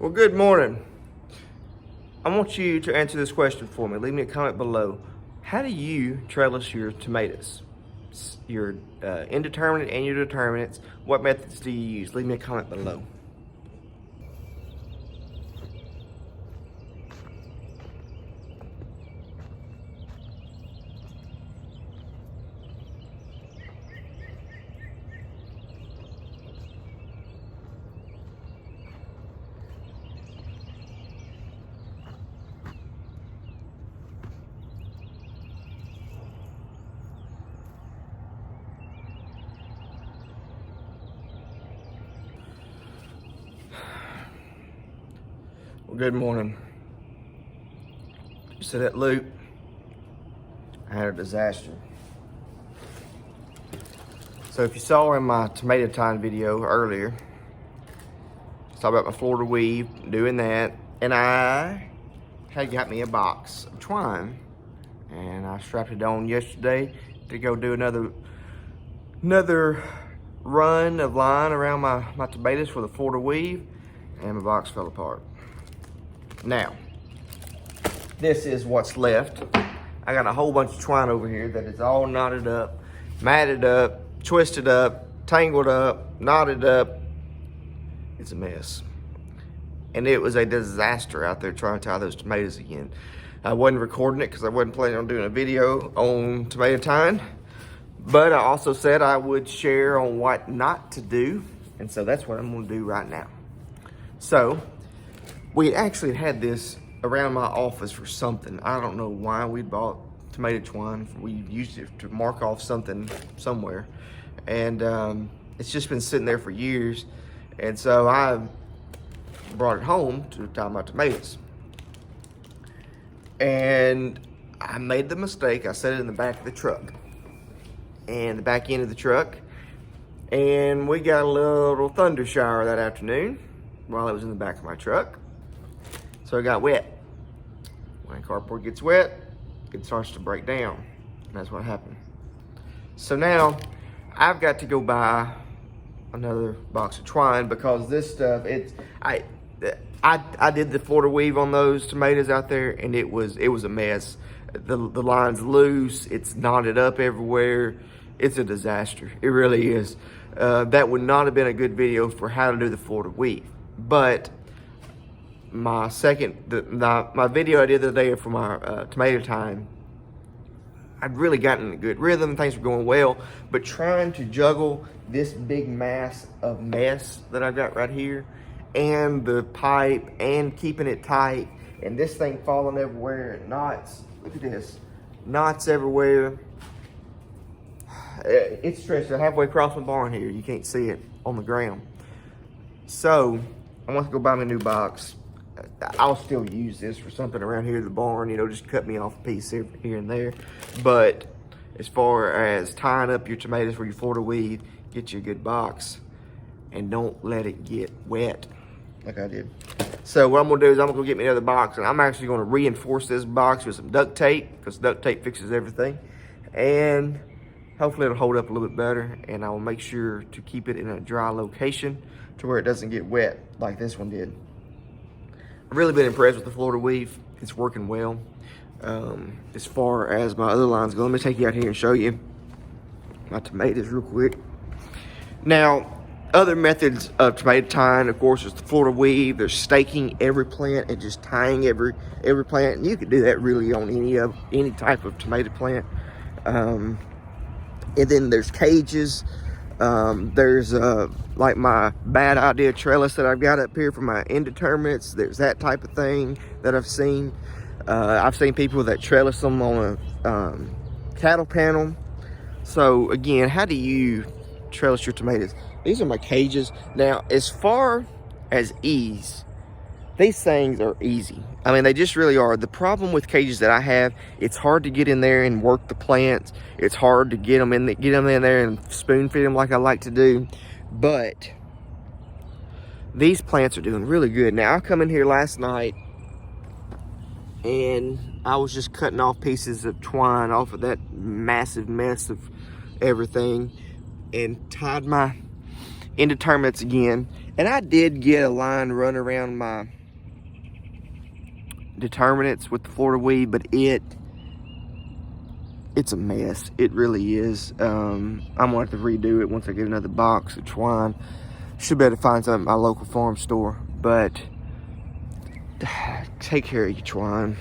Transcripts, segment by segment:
Well, good morning. I want you to answer this question for me. Leave me a comment below. How do you trellis your tomatoes? Your indeterminate and your determinates. What methods do you use? Leave me a comment below. Well, good morning. So that loop, I had a disaster. So if you saw in my tomato time video earlier, I talked about my Florida weave, doing that, and I had got me a box of twine, and I strapped it on yesterday to go do another run of line around my tomatoes for the Florida weave, and my box fell apart. Now, this is what's left. I got a whole bunch of twine over here that is all knotted up, matted up, twisted up, tangled up, knotted up. It's a mess. And it was a disaster out there trying to tie those tomatoes again. I wasn't recording it because I wasn't planning on doing a video on tomato tying, but I also said I would share on what not to do. And so that's what I'm gonna do right now. So, we actually had this around my office for something. I don't know why we bought tomato twine. We used it to mark off something somewhere. And it's just been sitting there for years. And so I brought it home to tie my tomatoes. And I made the mistake. I set it in the back of the truck. And the back end of the truck. And we got a little thunder shower that afternoon while it was in the back of my truck. So it got wet. When cardboard gets wet, it starts to break down. And that's what happened. So now I've got to go buy another box of twine because this stuff, I did the Florida weave on those tomatoes out there, and it was a mess. The line's loose, it's knotted up everywhere. It's a disaster. It really is. That would not have been a good video for how to do the Florida weave. But my video I did the other day for my tomato time, I'd really gotten in a good rhythm. Things were going well, but trying to juggle this big mass of mess that I've got right here and the pipe and keeping it tight and this thing falling everywhere and knots. Look at this, knots everywhere. It's stretched halfway across my barn here. You can't see it on the ground. So I want to go buy me a new box. I'll still use this for something around here in the barn, you know, just cut me off a piece here and there. But as far as tying up your tomatoes for your Florida weave, get you a good box and don't let it get wet like I did. So what I'm gonna do is I'm gonna go get me another box, and I'm actually gonna reinforce this box with some duct tape because duct tape fixes everything. And hopefully it'll hold up a little bit better, and I will make sure to keep it in a dry location to where it doesn't get wet like this one did. I've really been impressed with the Florida weave. It's working well. As far as my other lines go, let me take you out here and show you my tomatoes real quick. Now, other methods of tomato tying, of course, is the Florida weave. There's staking every plant and just tying every plant. And you can do that really on any type of tomato plant. And then there's cages. There's like my bad idea trellis that I've got up here for my indeterminates. There's that type of thing that I've seen. I've seen people that trellis them on a cattle panel. So again, how do you trellis your tomatoes? These are my cages. Now, as far as ease, these things are easy. I mean, they just really are. The problem with cages that I have, it's hard to get in there and work the plants. It's hard to get them in there and spoon feed them like I like to do. But these plants are doing really good. Now, I come in here last night and I was just cutting off pieces of twine off of that massive mess of everything and tied my indeterminates again. And I did get a line run around my determinants with the Florida weed, but it's a mess. It really is. I'm gonna have to redo it once I get another box of twine. Should be able to find something at my local farm store, but take care of your twine.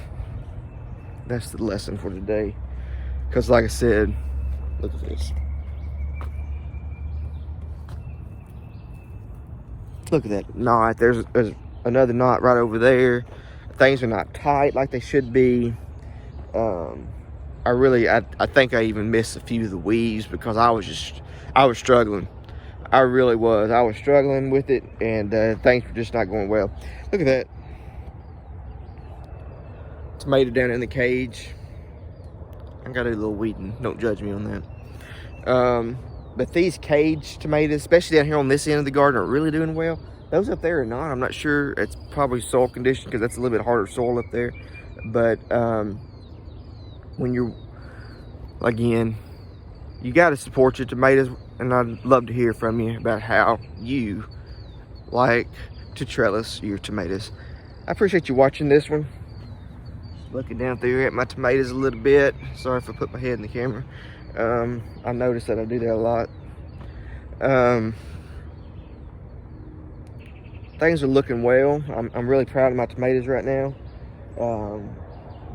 That's the lesson for today. Because like I said, look at this. Look at that knot. There's another knot right over there. Things are not tight like they should be. I think I even missed a few of the weaves because I was struggling. I really was. I was struggling with it, and things were just not going well. Look at that. Tomato down in the cage. I gotta do a little weeding. Don't judge me on that. But these cage tomatoes, especially down here on this end of the garden, are really doing well. Those up there are not. I'm not sure. It's probably soil condition because that's a little bit harder soil up there. But when you're, again, you got to support your tomatoes, and I'd love to hear from you about how you like to trellis your tomatoes. I appreciate you watching this one. Looking down through at my tomatoes a little bit. Sorry if I put my head in the camera. I noticed that I do that a lot. Things are looking well. I'm really proud of my tomatoes right now.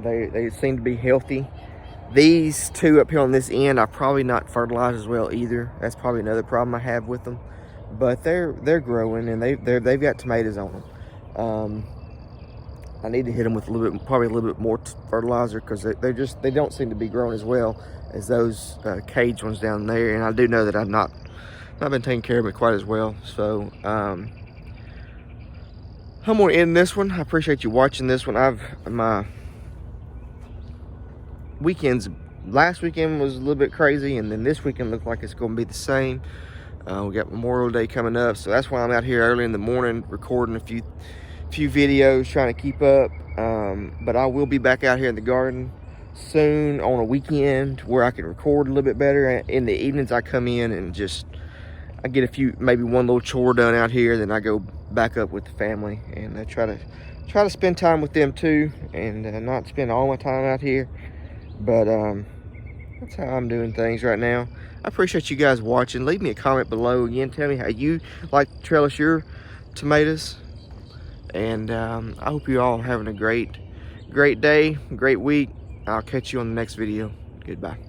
They seem to be healthy. These two up here on this end, I probably not fertilized as well either. That's probably another problem I have with them. But they're growing, and they've got tomatoes on them. I need to hit them with probably a little bit more fertilizer because they don't seem to be growing as well as those cage ones down there. And I do know that I've not been taking care of them quite as well. So I'm gonna end this one. I appreciate you watching this one. My weekends, last weekend was a little bit crazy, and then this weekend looked like it's gonna be the same. We got Memorial Day coming up, so that's why I'm out here early in the morning recording a few videos, trying to keep up. But I will be back out here in the garden soon on a weekend where I can record a little bit better. In the evenings I come in and I get maybe one little chore done out here, then I go back up with the family, and I try to spend time with them too, and not spend all my time out here. But that's how I'm doing things right now. I appreciate you guys watching. Leave me a comment below. Again, tell me how you like to trellis your tomatoes. And I hope you all are having a great day, great week. I'll catch you on the next video. Goodbye.